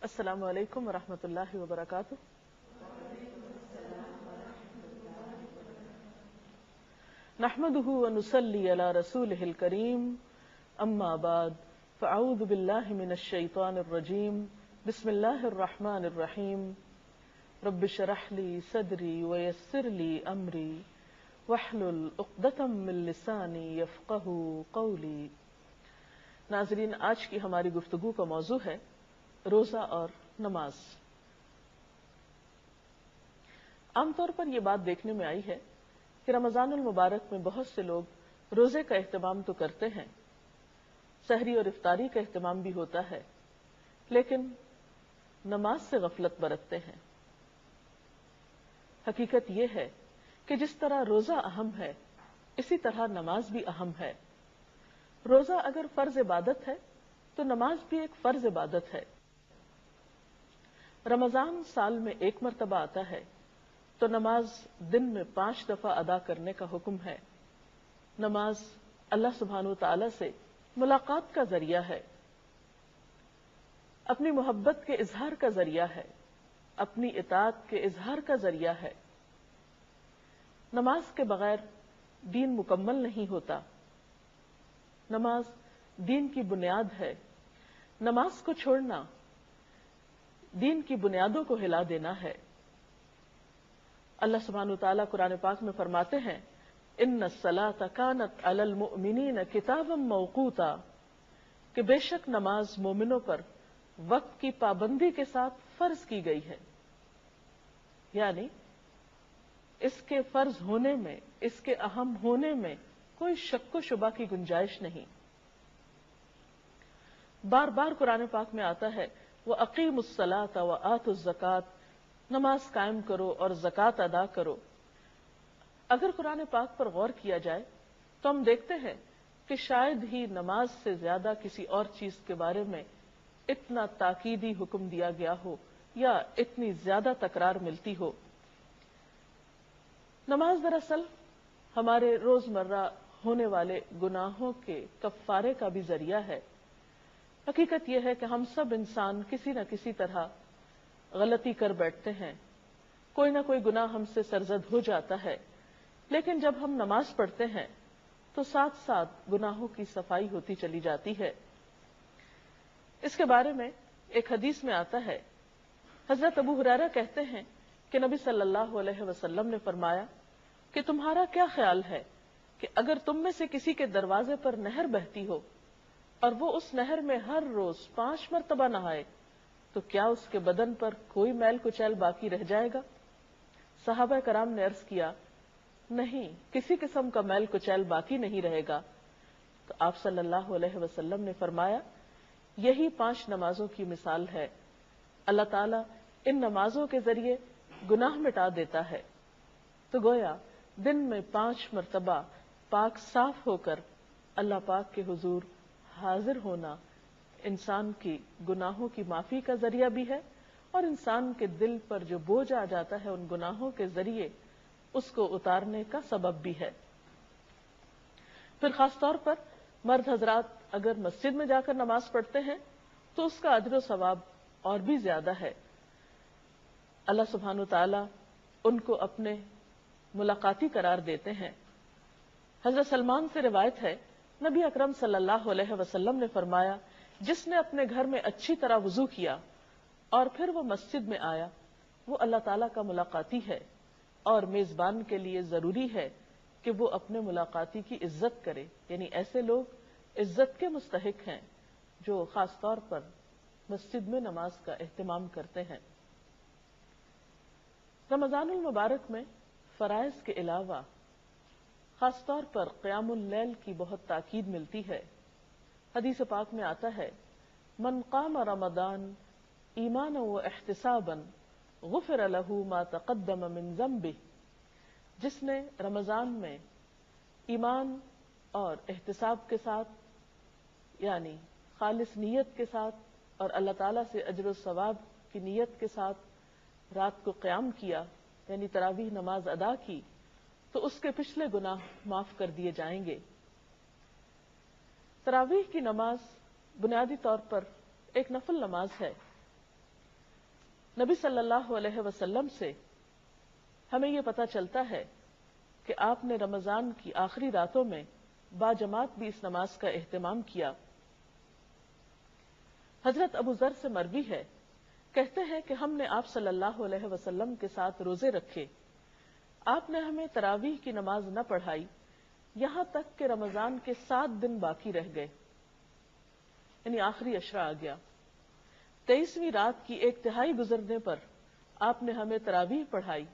السلام علیکم ورحمۃ اللہ وبرکاتہ۔ نحمده ونصلي على رسوله الكريم، اما بعد فاعوذ باللہ من الشیطان الرجیم، بسم اللہ الرحمن الرحیم۔ رب اشرح لي صدری ويسر لي امری واحلل عقدۃ من لسانی یفقهوا قولی۔ ناظرین، آج کی ہماری گفتگو کا موضوع ہے روزہ اور نماز۔ عام طور پر یہ بات دیکھنے میں آئی ہے کہ رمضان المبارک میں بہت سے لوگ روزے کا اہتمام تو کرتے ہیں، سحری اور افطاری کا اہتمام بھی ہوتا ہے، لیکن نماز سے غفلت برتتے ہیں۔ حقیقت یہ ہے کہ جس طرح روزہ اہم ہے، اسی طرح نماز بھی اہم ہے۔ روزہ اگر فرض عبادت ہے تو نماز بھی ایک فرض عبادت ہے۔ رمضان سال میں ایک مرتبہ آتا ہے تو نماز دن میں 5 دفعہ ادا کرنے کا حکم ہے۔ نماز اللہ سبحانہ وتعالی سے ملاقات کا ذریعہ ہے، اپنی محبت کے اظہار کا ذریعہ ہے، اپنی اطاعت کے اظہار کا ذریعہ ہے۔ نماز کے بغیر دین مکمل نہیں ہوتا۔ نماز دین کی بنیاد ہے۔ نماز کو چھوڑنا دین کی بنیادوں کو ہلا دینا ہے۔ اللہ سبحانہ وتعالیٰ قرآن پاک میں فرماتے ہیں، ان الصلاۃ کانت علی المؤمنین کتابا موقوتا، کہ بے شک نماز مومنوں پر وقت کی پابندی کے ساتھ فرض کی گئی ہے۔ یعنی اس کے فرض ہونے میں، اس کے اہم ہونے میں کوئی شک و شبہ کی گنجائش نہیں۔ بار بار قرآن پاک میں آتا ہے، وَأَقِيمُوا الصَّلَاةَ وَآتُوا الزَّكَاةَ، نماز قائم کرو اور زکوٰۃ ادا کرو۔ اگر قرآن پاک پر غور کیا جائے تو ہم دیکھتے ہیں کہ شاید ہی نماز سے زیادہ کسی اور چیز کے بارے میں اتنا تاکیدی حکم دیا گیا ہو یا اتنی زیادہ تکرار ملتی ہو۔ نماز دراصل ہمارے روزمرہ ہونے والے گناہوں کے کفارے کا بھی ذریعہ ہے۔ حقیقت یہ ہے کہ ہم سب انسان کسی نہ کسی طرح غلطی کر بیٹھتے ہیں، کوئی نہ کوئی گناہ ہم سے سرزد ہو جاتا ہے، لیکن جب ہم نماز پڑھتے ہیں تو ساتھ ساتھ گناہوں کی صفائی ہوتی چلی جاتی ہے۔ اس کے بارے میں ایک حدیث میں آتا ہے، حضرت ابو ہریرہ کہتے ہیں کہ نبی صلی اللہ علیہ وسلم نے فرمایا کہ تمہارا کیا خیال ہے کہ اگر تم میں سے کسی کے دروازے پر نہر بہتی ہو اور وہ اس نہر میں ہر روز 5 مرتبہ نہائے تو کیا اس کے بدن پر کوئی میل کچیل باقی رہ جائے گا؟ صحابہ کرام نے عرض کیا، نہیں، کسی قسم کا میل کچیل باقی نہیں رہے گا۔ تو آپ صلی اللہ علیہ وسلم نے فرمایا، یہی 5 نمازوں کی مثال ہے۔ اللہ تعالیٰ ان نمازوں کے ذریعے گناہ مٹا دیتا ہے۔ تو گویا دن میں 5 مرتبہ پاک صاف ہو کر اللہ پاک کے حضور حاضر ہونا انسان کی گناہوں کی معافی کا ذریعہ بھی ہے، اور انسان کے دل پر جو بوجھ آ جاتا ہے ان گناہوں کے ذریعے اس کو اتارنے کا سبب بھی ہے۔ پھر خاص طور پر مرد حضرات اگر مسجد میں جا کر نماز پڑھتے ہیں تو اس کا اجر و ثواب اور بھی زیادہ ہے۔ اللہ سبحانہ وتعالی ان کو اپنے ملاقاتی قرار دیتے ہیں۔ حضرت سلمان سے روایت ہے، نبی اکرم صلی اللہ علیہ وسلم نے فرمایا، جس نے اپنے گھر میں اچھی طرح وضو کیا اور پھر وہ مسجد میں آیا، وہ اللہ تعالیٰ کا ملاقاتی ہے، اور میزبان کے لیے ضروری ہے کہ وہ اپنے ملاقاتی کی عزت کرے۔ یعنی ایسے لوگ عزت کے مستحق ہیں جو خاص طور پر مسجد میں نماز کا اہتمام کرتے ہیں۔ رمضان المبارک میں فرائض کے علاوہ خاص طور پر قیام اللیل کی بہت تاکید ملتی ہے۔ حدیث پاک میں آتا ہے، من قام رمضان ایمانا و احتسابا غفر له ما تقدم من ذنبه، جس نے رمضان میں ایمان اور احتساب کے ساتھ، یعنی خالص نیت کے ساتھ اور اللہ تعالیٰ سے اجر و ثواب کی نیت کے ساتھ رات کو قیام کیا، یعنی تراویح نماز ادا کی، تو اس کے پچھلے گناہ معاف کر دیے جائیں گے۔ تراویح کی نماز بنیادی طور پر ایک نفل نماز ہے، نبی صلی اللہ علیہ وسلم سے ہمیں یہ پتہ چلتا ہے کہ آپ نے رمضان کی آخری راتوں میں باجماعت بھی اس نماز کا اہتمام کیا۔ حضرت ابو ذر سے مروی ہے، کہتے ہیں کہ ہم نے آپ صلی اللہ علیہ وسلم کے ساتھ روزے رکھے، آپ نے ہمیں تراویح کی نماز نہ پڑھائی یہاں تک کہ رمضان کے 7 دن باقی رہ گئے، یعنی آخری عشرہ آ گیا۔ 23ویں رات کی 1/3 گزرنے پر آپ نے ہمیں تراویح پڑھائی،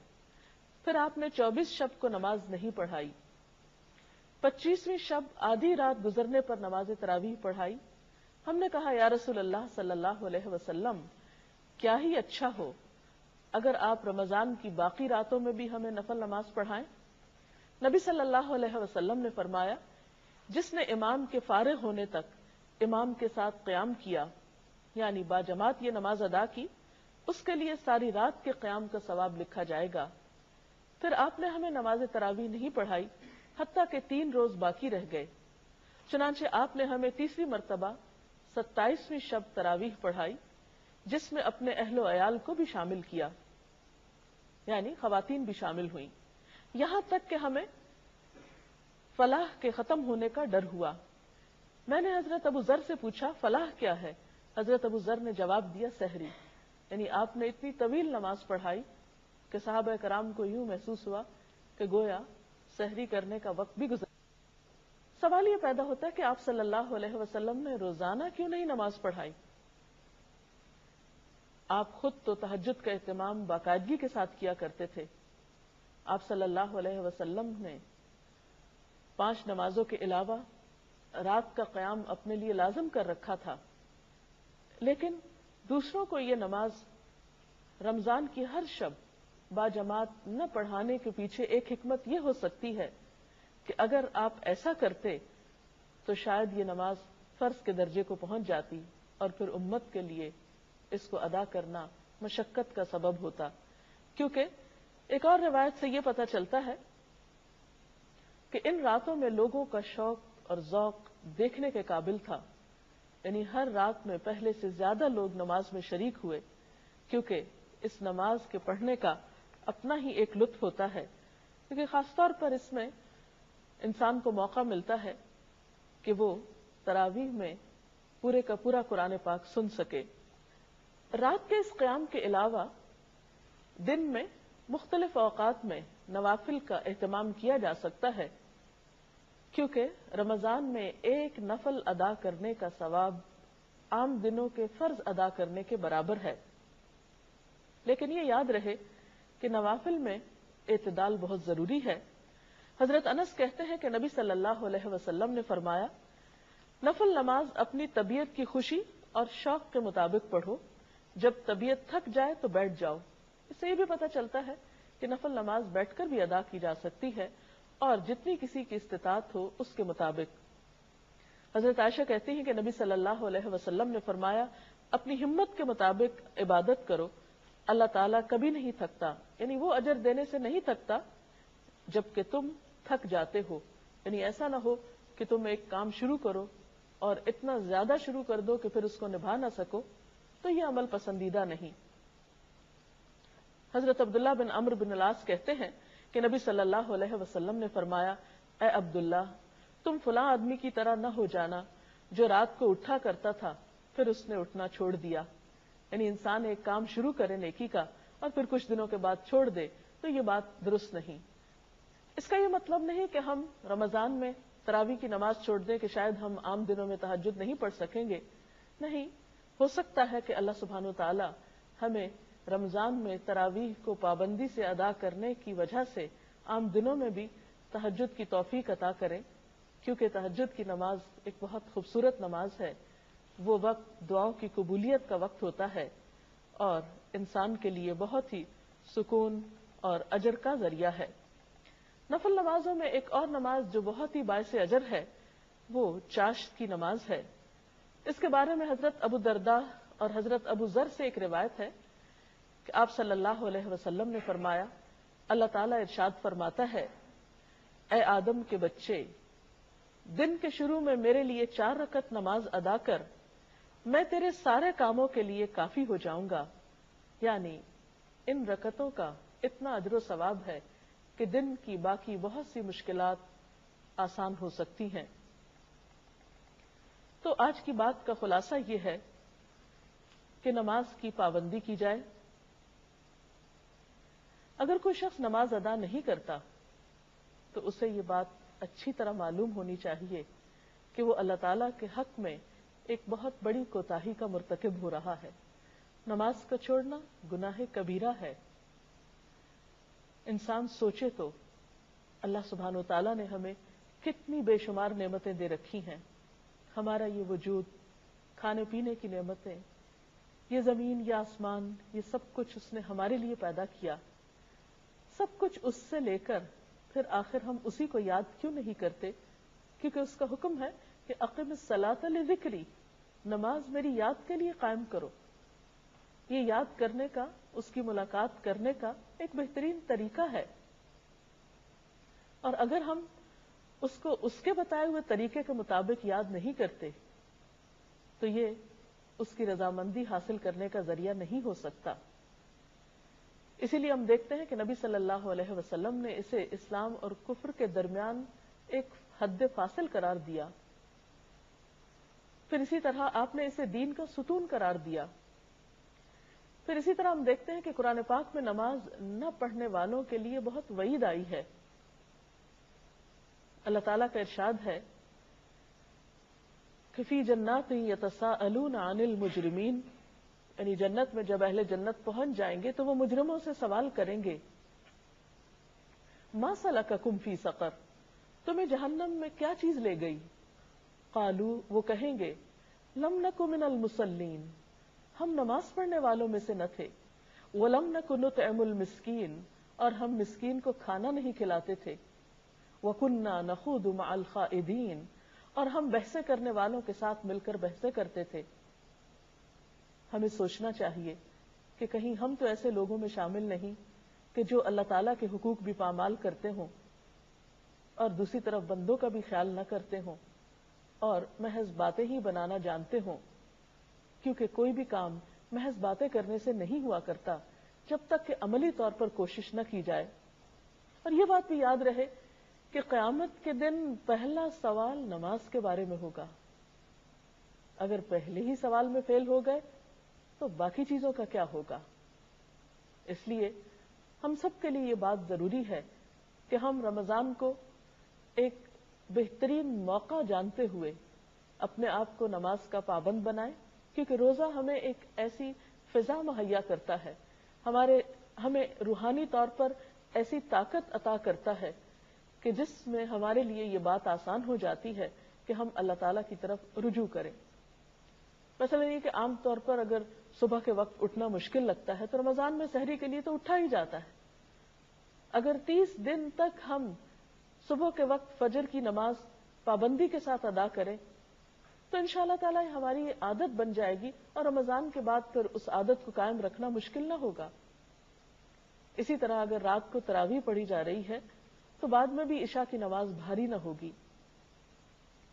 پھر آپ نے 24 شب کو نماز نہیں پڑھائی۔ 25ویں شب آدھی رات گزرنے پر نماز تراویح پڑھائی۔ ہم نے کہا یا رسول اللہ صلی اللہ علیہ وسلم، کیا ہی اچھا ہو اگر آپ رمضان کی باقی راتوں میں بھی ہمیں نفل نماز پڑھائیں۔ نبی صلی اللہ علیہ وسلم نے فرمایا، جس نے امام کے فارغ ہونے تک امام کے ساتھ قیام کیا، یعنی باجماعت یہ نماز ادا کی، اس کے لیے ساری رات کے قیام کا ثواب لکھا جائے گا۔ پھر آپ نے ہمیں نماز تراویح نہیں پڑھائی حتیٰ کہ 3 روز باقی رہ گئے، چنانچہ آپ نے ہمیں تیسری مرتبہ 27ویں شب تراویح پڑھائی، جس میں اپنے اہل و عیال کو بھی شامل کیا، یعنی خواتین بھی شامل ہوئیں، یہاں تک کہ ہمیں فلاح کے ختم ہونے کا ڈر ہوا۔ میں نے حضرت ابو ذر سے پوچھا فلاح کیا ہے؟ حضرت ابو ذر نے جواب دیا سحری، یعنی آپ نے اتنی طویل نماز پڑھائی کہ صحابہ کرام کو یوں محسوس ہوا کہ گویا سحری کرنے کا وقت بھی گزر۔ سوال یہ پیدا ہوتا ہے کہ آپ صلی اللہ علیہ وسلم نے روزانہ کیوں نہیں نماز پڑھائی؟ آپ خود تو تہجد کا اہتمام باقاعدگی کے ساتھ کیا کرتے تھے۔ آپ صلی اللہ علیہ وسلم نے 5 نمازوں کے علاوہ رات کا قیام اپنے لیے لازم کر رکھا تھا، لیکن دوسروں کو یہ نماز رمضان کی ہر شب باجماعت نہ پڑھانے کے پیچھے ایک حکمت یہ ہو سکتی ہے کہ اگر آپ ایسا کرتے تو شاید یہ نماز فرض کے درجے کو پہنچ جاتی اور پھر امت کے لیے اس کو ادا کرنا مشقت کا سبب ہوتا، کیونکہ ایک اور روایت سے یہ پتہ چلتا ہے کہ ان راتوں میں لوگوں کا شوق اور ذوق دیکھنے کے قابل تھا، یعنی ہر رات میں پہلے سے زیادہ لوگ نماز میں شریک ہوئے، کیونکہ اس نماز کے پڑھنے کا اپنا ہی ایک لطف ہوتا ہے، کیونکہ خاص طور پر اس میں انسان کو موقع ملتا ہے کہ وہ تراویح میں پورے کا پورا قرآن پاک سن سکے۔ رات کے اس قیام کے علاوہ دن میں مختلف اوقات میں نوافل کا اہتمام کیا جا سکتا ہے، کیونکہ رمضان میں ایک نفل ادا کرنے کا ثواب عام دنوں کے فرض ادا کرنے کے برابر ہے، لیکن یہ یاد رہے کہ نوافل میں اعتدال بہت ضروری ہے۔ حضرت انس کہتے ہیں کہ نبی صلی اللہ علیہ وسلم نے فرمایا، نفل نماز اپنی طبیعت کی خوشی اور شوق کے مطابق پڑھو، جب طبیعت تھک جائے تو بیٹھ جاؤ۔ اس سے یہ بھی پتہ چلتا ہے کہ نفل نماز بیٹھ کر بھی ادا کی جا سکتی ہے اور جتنی کسی کی استطاعت ہو اس کے مطابق۔ حضرت عائشہ کہتی ہیں کہ نبی صلی اللہ علیہ وسلم نے فرمایا، اپنی ہمت کے مطابق عبادت کرو، اللہ تعالیٰ کبھی نہیں تھکتا، یعنی وہ اجر دینے سے نہیں تھکتا جبکہ تم تھک جاتے ہو، یعنی ایسا نہ ہو کہ تم ایک کام شروع کرو اور اتنا زیادہ شروع کر دو کہ پھر اس کو نبھا نہ سکو، تو یہ عمل پسندیدہ نہیں۔ حضرت عبداللہ بن عمرو بن العاص کہتے ہیں کہ نبی صلی اللہ علیہ وسلم نے فرمایا، اے عبداللہ، تم فلاں آدمی کی طرح نہ ہو جانا جو رات کو اٹھا کرتا تھا پھر اس نے اٹھنا چھوڑ دیا، یعنی انسان ایک کام شروع کرے نیکی کا اور پھر کچھ دنوں کے بعد چھوڑ دے، تو یہ بات درست نہیں۔ اس کا یہ مطلب نہیں کہ ہم رمضان میں تراویح کی نماز چھوڑ دیں کہ شاید ہم عام دنوں میں تہجد نہیں پڑھ سکیں گے، نہیں، ہو سکتا ہے کہ اللہ سبحانہ وتعالی ہمیں رمضان میں تراویح کو پابندی سے ادا کرنے کی وجہ سے عام دنوں میں بھی تہجد کی توفیق عطا کریں، کیونکہ تہجد کی نماز ایک بہت خوبصورت نماز ہے، وہ وقت دعاؤں کی قبولیت کا وقت ہوتا ہے اور انسان کے لیے بہت ہی سکون اور اجر کا ذریعہ ہے۔ نفل نمازوں میں ایک اور نماز جو بہت ہی باعث اجر ہے وہ چاشت کی نماز ہے۔ اس کے بارے میں حضرت ابو درداء اور حضرت ابو ذر سے ایک روایت ہے کہ آپ صلی اللہ علیہ وسلم نے فرمایا، اللہ تعالیٰ ارشاد فرماتا ہے، اے آدم کے بچے، دن کے شروع میں میرے لیے 4 رکعت نماز ادا کر، میں تیرے سارے کاموں کے لیے کافی ہو جاؤں گا، یعنی ان رکعتوں کا اتنا اجر و ثواب ہے کہ دن کی باقی بہت سی مشکلات آسان ہو سکتی ہیں۔ تو آج کی بات کا خلاصہ یہ ہے کہ نماز کی پابندی کی جائے۔ اگر کوئی شخص نماز ادا نہیں کرتا تو اسے یہ بات اچھی طرح معلوم ہونی چاہیے کہ وہ اللہ تعالیٰ کے حق میں ایک بہت بڑی کوتاہی کا مرتکب ہو رہا ہے۔ نماز کا چھوڑنا گناہ کبیرہ ہے۔ انسان سوچے تو اللہ سبحانہ و تعالیٰ نے ہمیں کتنی بے شمار نعمتیں دے رکھی ہیں۔ ہمارا یہ وجود، کھانے پینے کی نعمتیں، یہ زمین، یہ آسمان، یہ سب کچھ اس نے ہمارے لیے پیدا کیا۔ سب کچھ اس سے لے کر پھر آخر ہم اسی کو یاد کیوں نہیں کرتے؟ کیونکہ اس کا حکم ہے کہ اقم الصلاۃ لذکری، نماز میری یاد کے لیے قائم کرو۔ یہ یاد کرنے کا، اس کی ملاقات کرنے کا ایک بہترین طریقہ ہے، اور اگر ہم اس کو اس کے بتائے ہوئے طریقے کے مطابق یاد نہیں کرتے تو یہ اس کی رضامندی حاصل کرنے کا ذریعہ نہیں ہو سکتا۔ اسی لیے ہم دیکھتے ہیں کہ نبی صلی اللہ علیہ وسلم نے اسے اسلام اور کفر کے درمیان ایک حد فاصل قرار دیا۔ پھر اسی طرح آپ نے اسے دین کا ستون قرار دیا۔ پھر اسی طرح ہم دیکھتے ہیں کہ قرآن پاک میں نماز نہ پڑھنے والوں کے لیے بہت وعید آئی ہے۔ اللہ تعالیٰ کا ارشاد ہے کہ فی جنات یتساءلون عن المجرمین، یعنی جنت میں جب اہل جنت پہنچ جائیں گے تو وہ مجرموں سے سوال کریں گے، ما سلککم فی سقر، تمہیں جہنم میں کیا چیز لے گئی؟ قالوا، وہ کہیں گے، لم نک من المصلین، ہم نماز پڑھنے والوں میں سے نہ تھے، ولم نک نطعم المسکین، اور ہم مسکین کو کھانا نہیں کھلاتے تھے، وَكُنَّا نَخُوضُ مَعَ الْخَائِضِينَ، اور ہم بحثیں کرنے والوں کے ساتھ مل کر بحثیں کرتے تھے۔ ہمیں سوچنا چاہیے کہ کہیں ہم تو ایسے لوگوں میں شامل نہیں کہ جو اللہ تعالیٰ کے حقوق بھی پامال کرتے ہوں اور دوسری طرف بندوں کا بھی خیال نہ کرتے ہوں اور محض باتیں ہی بنانا جانتے ہوں، کیونکہ کوئی بھی کام محض باتیں کرنے سے نہیں ہوا کرتا جب تک کہ عملی طور پر کوشش نہ کی جائے۔ اور یہ بات بھی یاد رہے کہ قیامت کے دن پہلا سوال نماز کے بارے میں ہوگا۔ اگر پہلے ہی سوال میں فیل ہو گئے تو باقی چیزوں کا کیا ہوگا؟ اس لیے ہم سب کے لیے یہ بات ضروری ہے کہ ہم رمضان کو ایک بہترین موقع جانتے ہوئے اپنے آپ کو نماز کا پابند بنائیں، کیونکہ روزہ ہمیں ایک ایسی فضا مہیا کرتا ہے، ہمیں روحانی طور پر ایسی طاقت عطا کرتا ہے کہ جس میں ہمارے لیے یہ بات آسان ہو جاتی ہے کہ ہم اللہ تعالیٰ کی طرف رجوع کریں۔ مثلا یہ کہ عام طور پر اگر صبح کے وقت اٹھنا مشکل لگتا ہے تو رمضان میں سحری کے لیے تو اٹھا ہی جاتا ہے۔ اگر 30 دن تک ہم صبح کے وقت فجر کی نماز پابندی کے ساتھ ادا کریں تو انشاءاللہ تعالیٰ ہماری یہ عادت بن جائے گی، اور رمضان کے بعد پھر اس عادت کو قائم رکھنا مشکل نہ ہوگا۔ اسی طرح اگر رات کو تراویح پڑھی جا رہی ہے تو بعد میں بھی عشاء کی نماز بھاری نہ ہوگی۔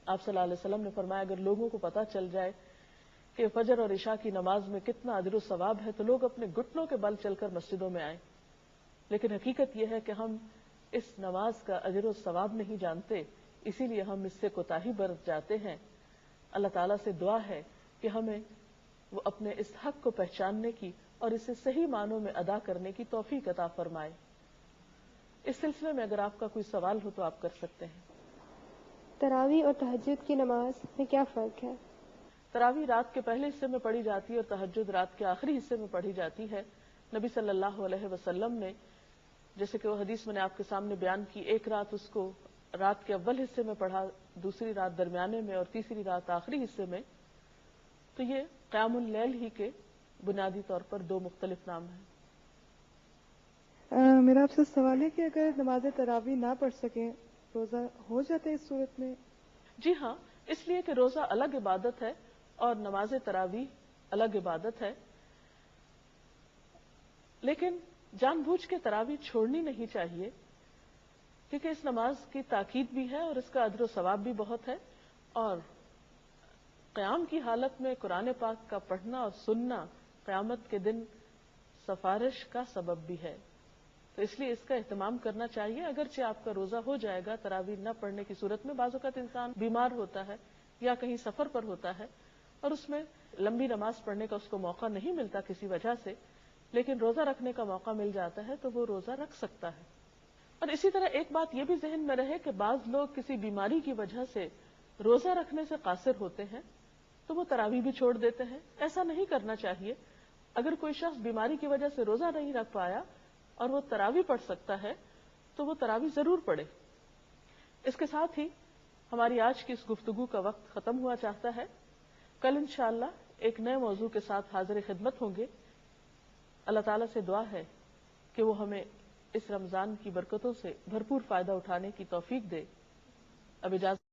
آپ صلی اللہ علیہ وسلم نے فرمایا اگر لوگوں کو پتہ چل جائے کہ فجر اور عشاء کی نماز میں کتنا اجر و ثواب ہے تو لوگ اپنے گھٹنوں کے بل چل کر مسجدوں میں آئیں۔ لیکن حقیقت یہ ہے کہ ہم اس نماز کا اجر و ثواب نہیں جانتے، اسی لیے ہم اس سے کوتاہی برت جاتے ہیں۔ اللہ تعالیٰ سے دعا ہے کہ ہمیں وہ اپنے اس حق کو پہچاننے کی اور اسے صحیح معنوں میں ادا کرنے کی توفیق عطا فرمائے۔ اس سلسلے میں اگر آپ کا کوئی سوال ہو تو آپ کر سکتے ہیں۔ تراویح اور تہجد کی نماز میں کیا فرق ہے؟ تراویح رات کے پہلے حصے میں پڑھی جاتی ہے اور تہجد رات کے آخری حصے میں پڑھی جاتی ہے۔ نبی صلی اللہ علیہ وسلم نے، جیسے کہ وہ حدیث میں نے آپ کے سامنے بیان کی، ایک رات اس کو رات کے اول حصے میں پڑھا، دوسری رات درمیانے میں اور تیسری رات آخری حصے میں۔ تو یہ قیام اللیل ہی کے بنیادی طور پر دو مختلف نام ہیں۔ میرا آپ سے سوال ہے کہ اگر نماز تراویح نہ پڑھ سکیں روزہ ہو جاتا ہے اس صورت میں؟ جی ہاں، اس لیے کہ روزہ الگ عبادت ہے اور نماز تراویح الگ عبادت ہے، لیکن جان بوجھ کے تراویح چھوڑنی نہیں چاہیے، کیونکہ اس نماز کی تاکید بھی ہے اور اس کا اجر و ثواب بھی بہت ہے، اور قیام کی حالت میں قرآن پاک کا پڑھنا اور سننا قیامت کے دن سفارش کا سبب بھی ہے، تو اس لیے اس کا اہتمام کرنا چاہیے. اگرچہ آپ کا روزہ ہو جائے گا تراویح نہ پڑھنے کی صورت میں، بعض اوقات انسان بیمار ہوتا ہے یا کہیں سفر پر ہوتا ہے اور اس میں لمبی نماز پڑھنے کا اس کو موقع نہیں ملتا کسی وجہ سے، لیکن روزہ رکھنے کا موقع مل جاتا ہے تو وہ روزہ رکھ سکتا ہے. اور اسی طرح ایک بات یہ بھی ذہن میں رہے کہ بعض لوگ کسی بیماری کی وجہ سے روزہ رکھنے سے قاصر ہوتے ہیں تو وہ تراویح بھی چھوڑ دیتے ہیں. ایسا نہیں کرنا چاہیے. اگر کوئی شخص بیماری کی وجہ سے روزہ نہیں رکھ پایا اور وہ تراویح پڑھ سکتا ہے تو وہ تراویح ضرور پڑھے. اس کے ساتھ ہی ہماری آج کی اس گفتگو کا وقت ختم ہوا چاہتا ہے. کل انشاءاللہ ایک نئے موضوع کے ساتھ حاضر خدمت ہوں گے. اللہ تعالیٰ سے دعا ہے کہ وہ ہمیں اس رمضان کی برکتوں سے بھرپور فائدہ اٹھانے کی توفیق دے. اب اجازت